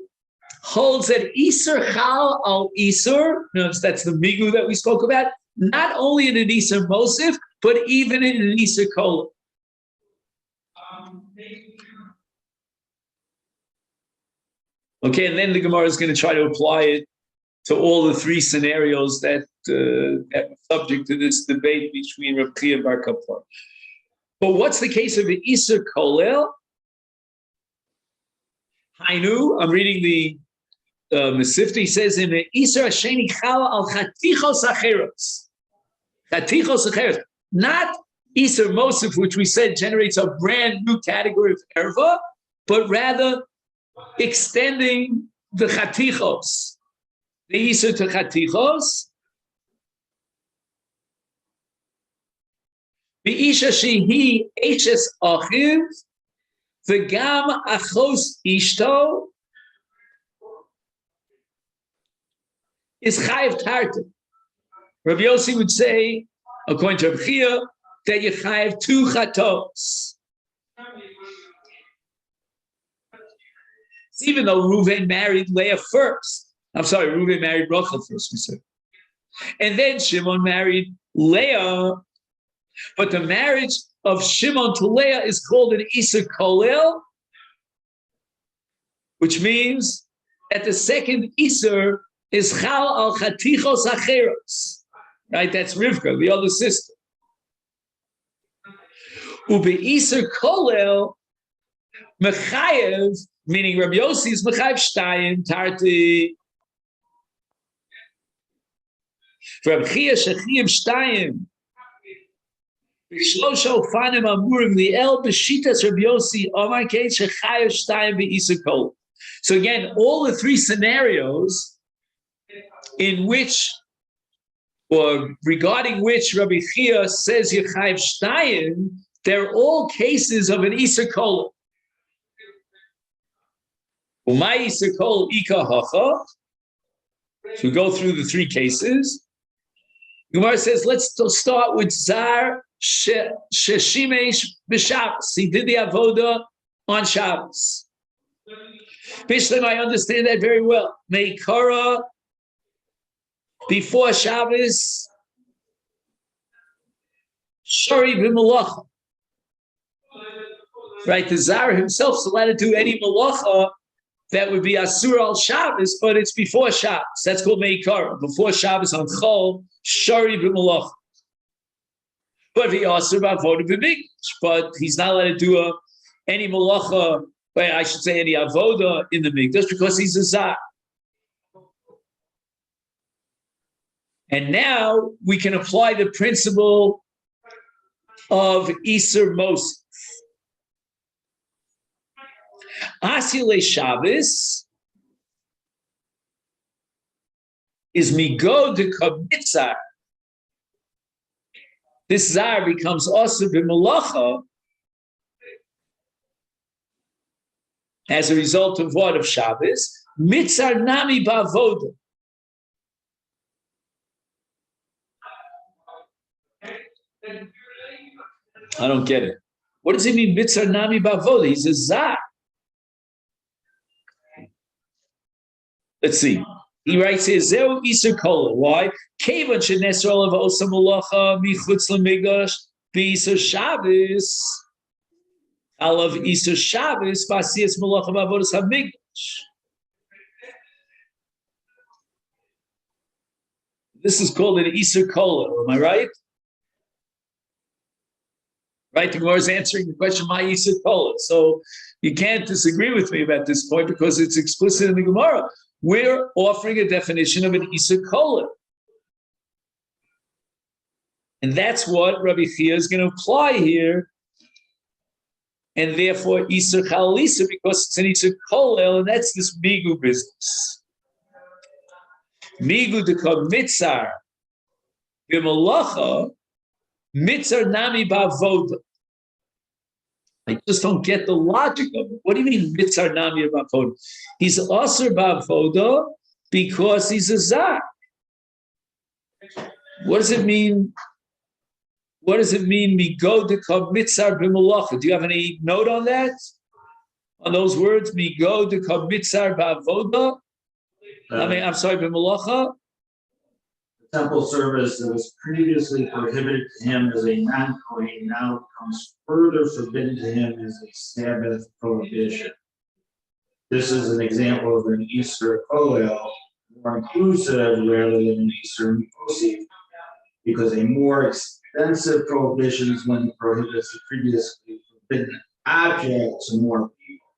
holds that Isur Chal al Isur, that's the Migu that we spoke about, not only in an Isur Mosif, but even in an Isur Kolel. Okay, and then the Gemara is going to try to apply it to all the three scenarios that were subject to this debate between Rabbi Chia and Bar Kapar. But what's the case of the Isur Kolel? Hainu, I'm reading the Masechet. He says in the Isur Hasheni Chala al Chatichos Acheros. Chatichos Acheros. Not Isur Mosif, which we said generates a brand new category of erva, but rather extending the Chatichos. The Isur to Chatichos. The Isha Shehi Eishes Achiv. V'gam Achos Ishto is Chayav Tarta. Rabbi Yossi would say, according to Rabbi Chia, that you Chayav 2 Chatos. Even though Reuven married Leah first. I'm sorry, Reuven married Rachel first, we said. And then Shimon married Leah. But the marriage of Shimon to Leah is called an Isur Kolel, which means that the second Isur is Chal al Chatichos Acheros. right? That's Rivka, the other sister. Ube'Iser kolel mechayev, meaning Rabbi Yossi is mechayev shtayim tarti. Rabbi Chia shechiyim shtayim. B'shlosha ufanim amurim li'el b'shitas Rabbi Yossi omar kei shechayev shtayim be'Iser kolel. So again, all the three scenarios in which, or regarding which Rabbi Chia says Yechayev Shtayim, they're all cases of an Iser Kol. Umay Iser Kol Ika Hacha. So we go through the three cases. Gemara says, let's start with Zar Sheshimesh B'Shabbos. He did the avoda on Shabbos. Bishlam, I understand that very well. Meikara, before Shabbos, Shari b'malacha. Right, the Zara himself is allowed to do any malacha that would be asur al Shabbos, but it's before Shabbos. That's called Meikara. Before Shabbos on Chol, Shari b'malacha. But he asur b'avoda b'mikdash. But he's not allowed to do any malacha. But I should say any avoda in the mikdash because he's a zar. And now we can apply the principle of Iser Mosif. Asile Shabbos is migo de kabitzar. This zar becomes also b'malacha as a result of what of Shabbos? Mitzar nami ba'avoda. I don't get it. What does he mean, mitzar nami ba'avoda? He's a zar. Let's see. He writes here, Zeu Iser Kola. Why? Kevan shenesra olav osa malacha michutz l'migdash b'Iser Shabbos. Alav Iser Shabbos v'asiyas malacha b'avodas hamigdash. This is called an Iser Kola. Am I right? Right, the Gemara is answering the question, my Iser Kola. So you can't disagree with me about this point because it's explicit in the Gemara. We're offering a definition of an Iser Kola. And that's what Rabbi Chia is going to apply here. And therefore, Iser Chalisa, because it's an Iser Kola, and that's this Migu business. Migu dekab mitzar b'malacha, mitzar nami ba'avoda. I just don't get the logic of it. What do you mean mitzar nami ba'avoda? He's asur ba'avoda because he's a zar. What does it mean? What does it mean? Migo dekab mitzar b'malacha. Do you have any note on that? On those words, migo dekab mitzar ba'avoda. I'm sorry, b'malacha. Temple service that was previously prohibited to him as a non-Kohen now becomes further forbidden to him as a Sabbath prohibition. This is an example of an Easter Koel, more inclusive rather than an Easter Mosif, because a more extensive prohibition is when it prohibits the previously forbidden object to more people.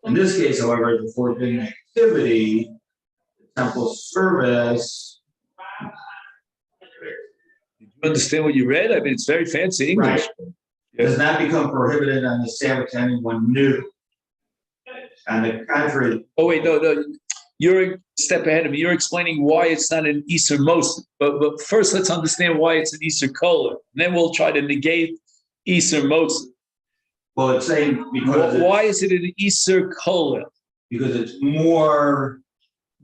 In this case, however, the forbidden activity, the temple service. You understand what you read? I mean, it's very fancy English. Right. Does not become prohibited on the Sabbath to anyone new. On the contrary. Oh, wait, no. You're a step ahead of me. You're explaining why it's not an Easter Mosif. But first, let's understand why it's an Easter Kola. And then we'll try to negate Easter Mosif. Well, it's saying because. Why is it an Easter Kola? Because it's more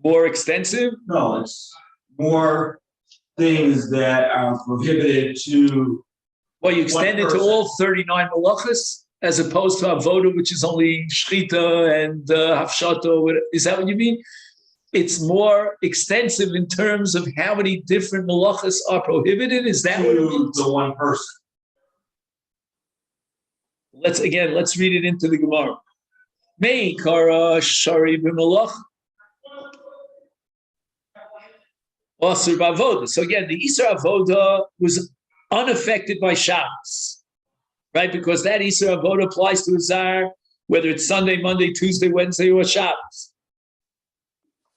extensive? No, it's more things that are prohibited to. Well, you extend it to all 39 malachas as opposed to avoda, which is only shchita and hafshata. Is that what you mean? It's more extensive in terms of how many different malachas are prohibited. Is that what it means? The one person. Let's read it into the Gemara. Meikara shari b'malach. Asur b'avoda. So again, the Isur avoda was unaffected by Shabbos, right? Because that Isur avoda applies to a zar, whether it's Sunday, Monday, Tuesday, Wednesday, or Shabbos.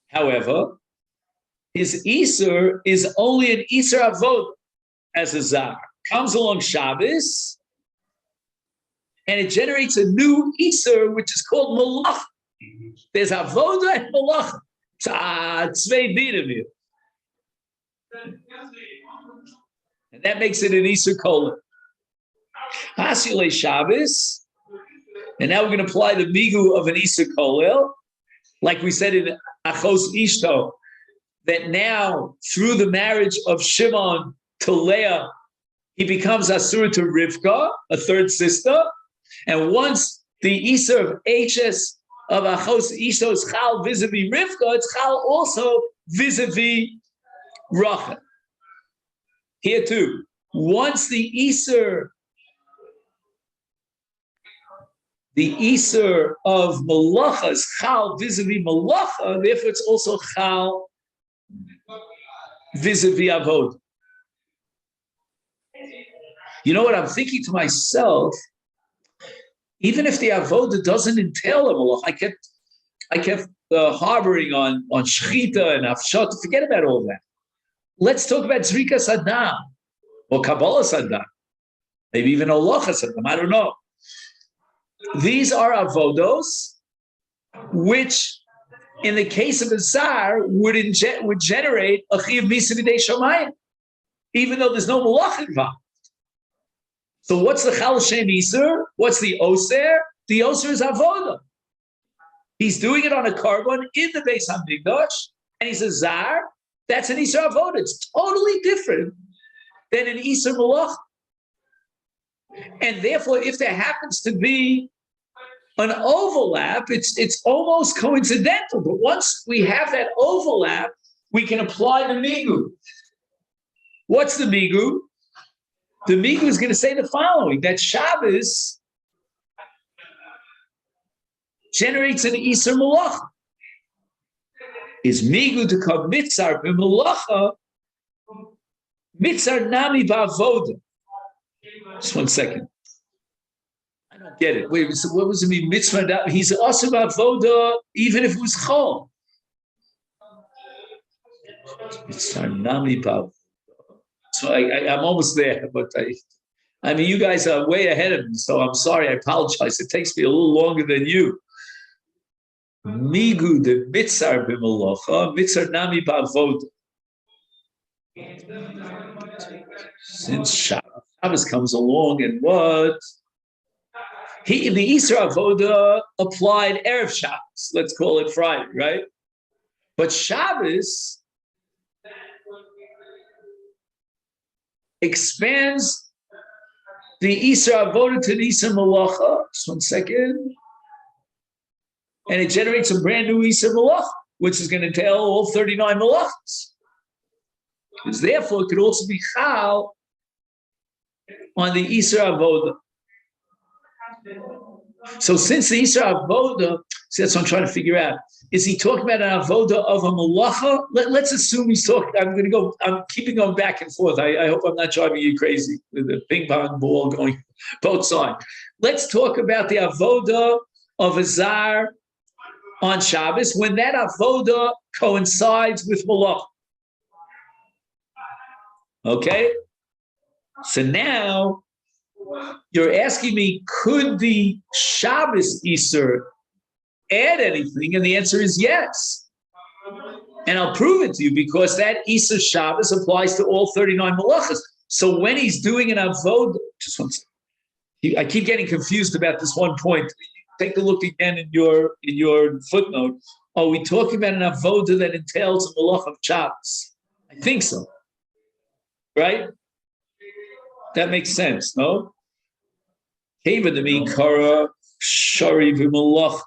However, his Isur is only an Isur avoda as a zar. Comes along Shabbos, and it generates a new Isur, which is called Malach. There's avoda and Malach. Tzvei dinim here. And that makes it an Isur Kola. Hasilei Shabbos, and now we're going to apply the migu of an Isur Kolel, like we said in Achos Ishto, that now through the marriage of Shimon to Leah, he becomes Asur to Rivka, a third sister, and once the Isur of Hs of Achos Ishto is Chal vis-a-vis Rivka, it's Chal also vis-a-vis Rachel. Here too, once the Isur of Malacha is Chal vis-a-vis Malacha, therefore it's also Chal vis-a-vis Avod. You know what I'm thinking to myself? Even if the Avoda doesn't entail a Malacha, I kept harboring on Shechita and Afshat. Forget about all that. Let's talk about Zrika Saddam or Kabbalah Saddam, maybe even Olacha Saddam. I don't know. These are avodos, which, in the case of a zar, would generate a chiyuv misa b'dei shamayim, even though there's no malach involved. So, what's the chal shem isur? What's the oser? The oser is avoda. He's doing it on a carbon in the Beis Hamikdash, and he's a zar. That's an isur avoda. It's totally different than an isur malach. And therefore, if there happens to be an overlap, it's almost coincidental. But once we have that overlap, we can apply the migu. What's the migu? The migu is going to say the following: that Shabbos generates an Isur Malacha. Is migu to come mitzar b'malacha, mitzar nami ba'avoda. Just 1 second. I don't get it. Wait, so what was it mean? Mitzvah, he's also avoda even if it was chol. Mitzvah nami ba'avoda. So I'm almost there, but I mean, you guys are way ahead of me, so I'm sorry. I apologize. It takes me a little longer than you. Migu de mitzar b'malacha, mitzar nami ba'avoda. Since Shabbos comes along, and what? The Isur Avoda applied Erev Shabbos. Let's call it Friday, right? But Shabbos expands the Isur Avoda to the Isur Malacha. Just 1 second. And it generates a brand new Isur Malacha, which is going to entail all 39 Malachas. Because therefore, it could also be Chal on the Isur Avoda. So since the Isur Avoda, that's what I'm trying to figure out. Is he talking about an Avoda of a Malacha? Let's assume he's talking, I'm keeping going back and forth. I hope I'm not driving you crazy with the ping pong ball going both sides. Let's talk about the Avoda of a Zar on Shabbos when that Avoda coincides with Malacha. Okay? So now you're asking me, could the Shabbos Isur add anything? And the answer is yes. And I'll prove it to you because that Isur Shabbos applies to all 39 malachas. So when he's doing an avodah, just one second. I keep getting confused about this one point. Take a look again in your footnote. Are we talking about an avodah that entails a malach of Shabbos? I think so. Right? That makes sense, no? Keva the mikara shari v'malach,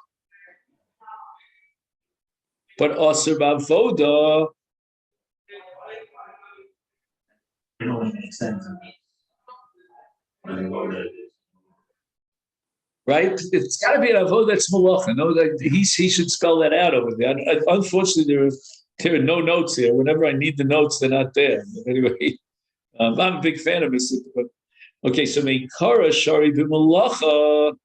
but aser b'avoda. It don't make sense. Right? It's got to be an avodah that's malacha. No, that he should spell that out over there. Unfortunately, There are no notes here. Whenever I need the notes, they're not there. Anyway, I'm a big fan of Masechet. But okay, so Meikara Shari B'Malacha.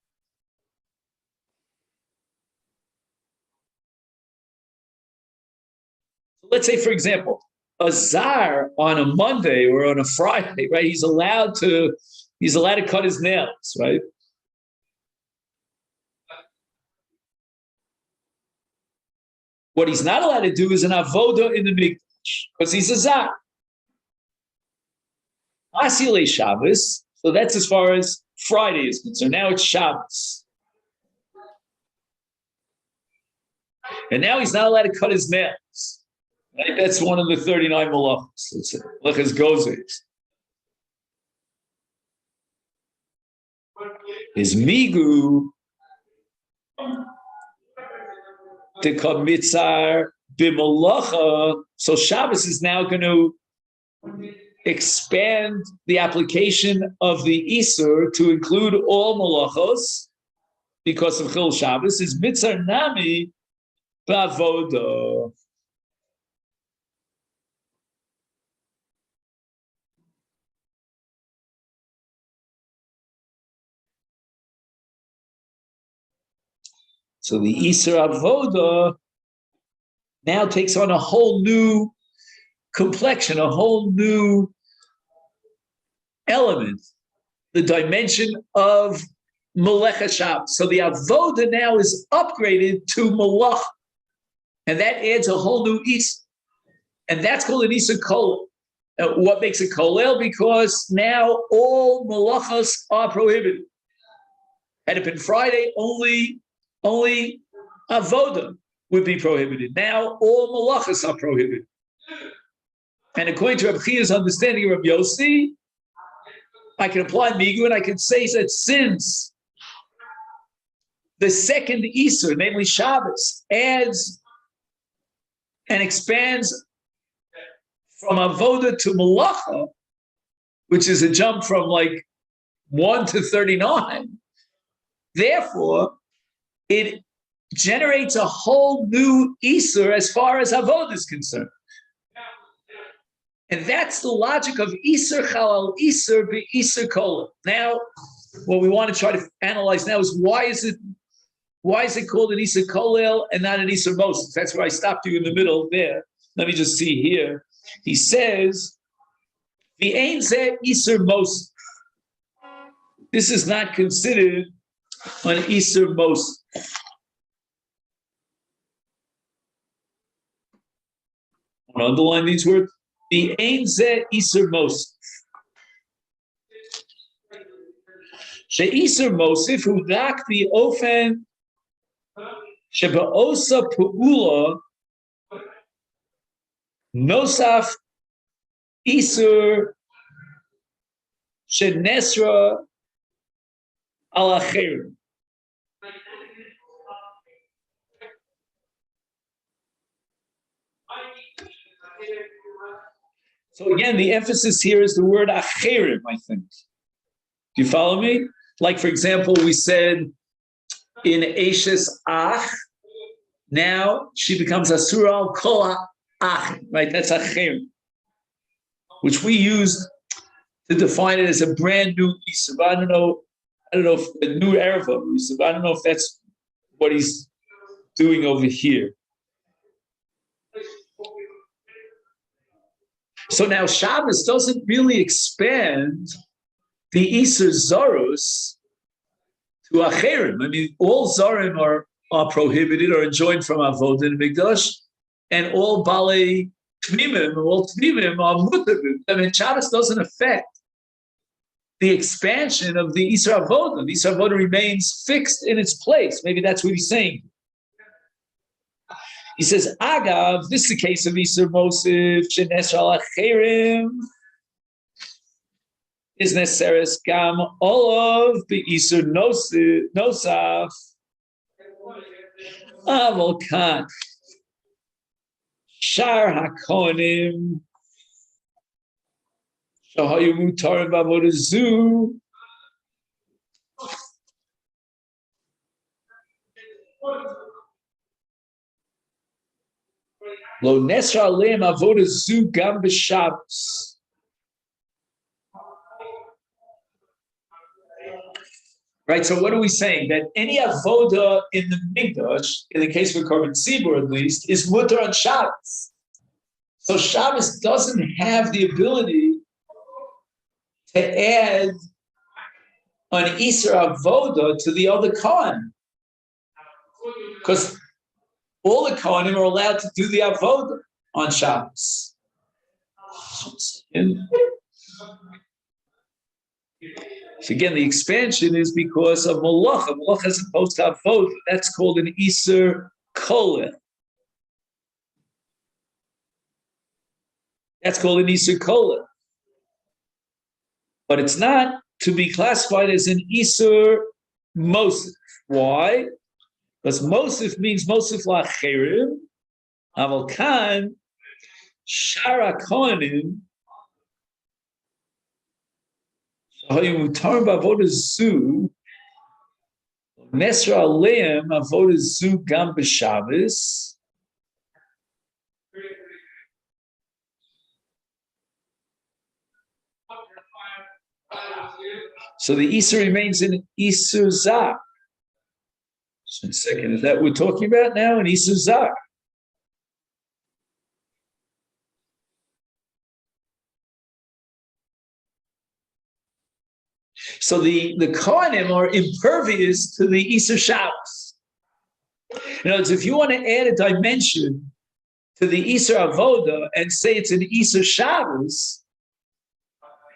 Let's say, for example, a Zar on a Monday or on a Friday, right? He's allowed to cut his nails, right? What he's not allowed to do is an avoda in the mikdash because he's a Zar. Asilei Shabbos, so that's as far as Friday is concerned. Now it's Shabbos. And now he's not allowed to cut his nails. Right? That's one of the 39 malachos. It's malachas gozes. Is migu the kamitzar b'malacha. So Shabbos is now going to expand the application of the Isur to include all malachos because of Chil Shabbos. Is mitzar nami b'avoda. So the Isur Avoda now takes on a whole new complexion, a whole new element, the dimension of Melecha Shabbos. So the Avoda now is upgraded to Malach, and that adds a whole new Isur. And that's called an Isur Kolel. What makes it Kolel? Because now all Malachas are prohibited. Had it been Friday, only avoda would be prohibited. Now all malachas are prohibited. And according to Rabbi Chia's understanding of Rabbi Yossi, I can apply migu and I can say that since the second Isur, namely Shabbos, adds and expands from avoda to malacha, which is a jump from like 1 to 39, therefore, it generates a whole new Isur as far as Avodah is concerned. And that's the logic of Isur Chalal Isur be Isur Kolel. Now, what we want to try to analyze now is why is it called an Isur Kolel and not an Isur Moses? That's where I stopped you in the middle there. Let me just see here. He says, the Ein Zeh Isur Moses. This is not considered an Isur Moses. I want to underline these words. The Ein Zeh Isur Moses. She Isur Mosif hu rak the ofen sheba'osa pu'ula nosaf Isur shenesra al acherim. So again, the emphasis here is the word acherim, I think. Do you follow me? Like, for example, we said in Eshes Ach, now she becomes Asura al Kol Ach, right? That's acherim, which we used to define it as a brand new Isur. I don't know if a new Ereva Isur, I don't know if that's what he's doing over here. So now Shabbos doesn't really expand the Isur Zarus to Acherim. I mean, all Zarim are prohibited or enjoined from Avodah and Mikdash, and all Balei Tmimim, all Tmimim are Mutavim. I mean, Shabbos doesn't affect the expansion of the Isur Avodah. The Isur Avodah remains fixed in its place. Maybe that's what he's saying. He says, Agav, this is the case of Isur Mosif, Shenesra al Acherim, is Neseres Gam Olav, the Isur Nosaf, Aval Kan, Shar HaKohanim, Shahayu Mutarim B'Avodah Zu, Lo nesra aleim avoda zu gam b'Shabbos. Right, so what are we saying? That any avoda in the Mikdash, in the case of Korban Tzibur at least, is mutter on Shabbos. So Shabbos doesn't have the ability to add an Isser avoda to the other Kohen. Because all the Kohanim are allowed to do the avoda on Shabbos. So again, the expansion is because of Malacha. Malacha is opposed to avoda. That's called an Isser Koleh. That's called an Isser Koleh. But it's not to be classified as an Isser Mosif. Why? Because Mosif means Mosif La'cherim, Aval Kan, Shara Kohanim, so you turn Avodah Zu, Nesra Aleim, Avodah Zu Gam B'Shabbos. So the Isser remains in Isser Zah. Just 1 second, is that what we're talking about now? In Isser Zah. So the Kohanim are impervious to the Isser Shabbos. In other words, if you want to add a dimension to the Isser Avoda and say it's an Isser Shabbos,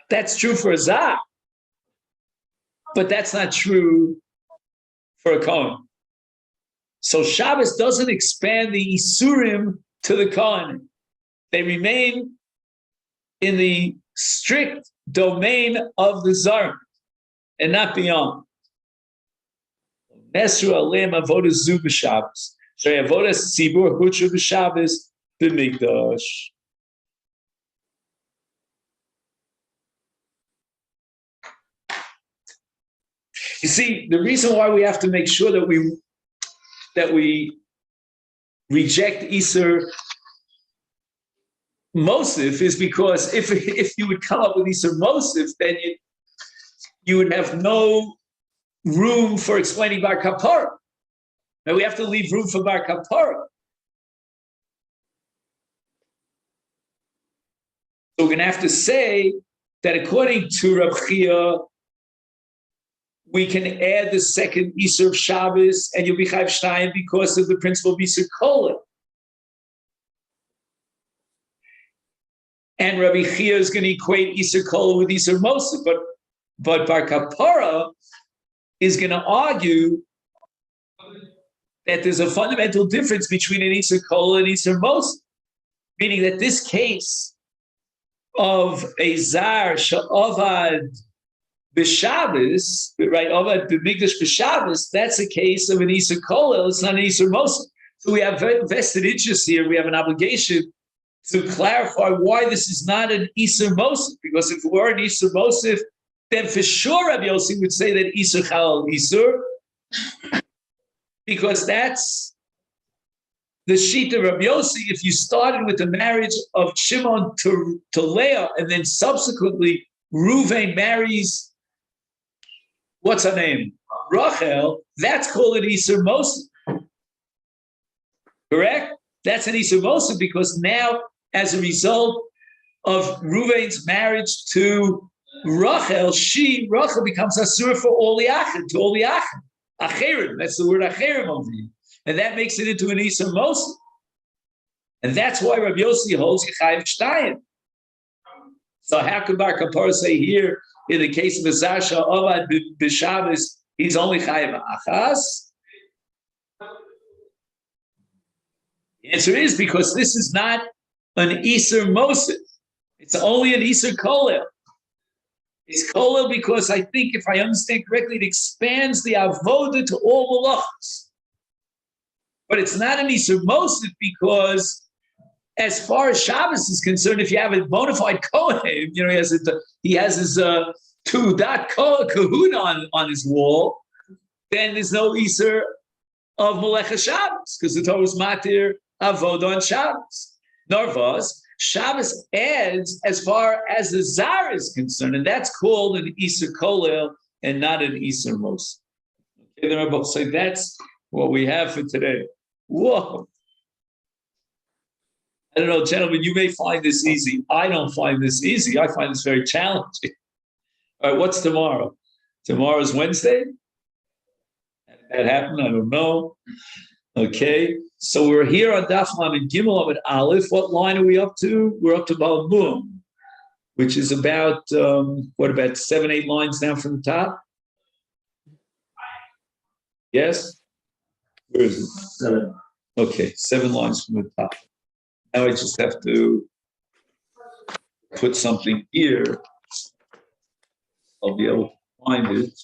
that's true for a Zah. But that's not true for a Kohen. So Shabbos doesn't expand the Isurim to the Kohen. They remain in the strict domain of the Zarm and not beyond. Nesru Aleim Avodah Zu b'Shabbos. So Avodah Tzibur Hutra b'Shabbos b'Mikdash. You see, the reason why we have to make sure that we reject Isser Mosif is because if you would come up with Isser Mosif, then you would have no room for explaining Bar Kapara. Now we have to leave room for Bar Kapara. So we're going to have to say that according to Reb Chia, we can add the second Isser of Shabbos and you'll be Chayv Shnayim because of the principle of Isser Kola. And Rabbi Chia is going to equate Isser Kola with Isser Mosif, but Bar Kapara is going to argue that there's a fundamental difference between an Isser Kola and Isser Mosif, meaning that this case of a Zar Sha'avad B'Shabbos, right? Avad b'Mikdash B'Shabbos, that's a case of an Isser Kolel, it's not an Isser Mosif. So we have vested interest here, we have an obligation to clarify why this is not an Isser Mosif, because if it were an Isser Mosif, then for sure Rabbi Yossi would say that Isser Chalal Isser, because that's the sheet of Rabbi Yossi. If you started with the marriage of Shimon to Leah, and then subsequently Reuven marries, what's her name? Rachel, that's called an Isser Mosif. Correct? That's an Isser Mosif because now, as a result of Reuven's marriage to Rachel, Rachel becomes Asur for all the Achim, to all the Achim. Acherim, that's the word Acherim over here. And that makes it into an Isser Mosif. And that's why Rabbi Yossi holds Chayv Shtayim. So how could Bar Kapara say here, in the case of a Zasha Avad B'Shabbos, he's only Chayiv Achas? The answer is because this is not an Isser Mosif. It's only an Isser Kolel. It's Kolel because I think, if I understand correctly, it expands the Avodah to all Malachos. But it's not an Isser Mosif because, as far as Shabbos is concerned, if you have a bona fide Kohen, he has his two-dot kahuna on his wall, then there's no Isser of Melecha Shabbos, because the Torah is matir avod on Shabbos. Narvas, Shabbos adds as far as the Zar is concerned, and that's called an Isser Kolel and not an Isser Mos. Okay, so that's what we have for today. Whoa. I don't know, gentlemen, you may find this easy. I don't find this easy. I find this very challenging. All right, what's tomorrow? Tomorrow's Wednesday? That happened? I don't know. Okay, so we're here on Daf Lamed Gimel Amud Aleph. What line are we up to? We're up to Balmum, which is about, about 7, 8 lines down from the top? Yes? Where is it? 7. Okay, 7 lines from the top. Now I just have to put something here. I'll be able to find it.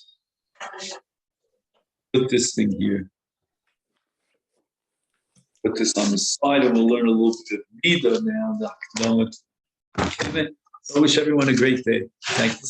Put this thing here. Put this on the side, and we'll learn a little bit of Mida now. I wish everyone a great day. Thank you.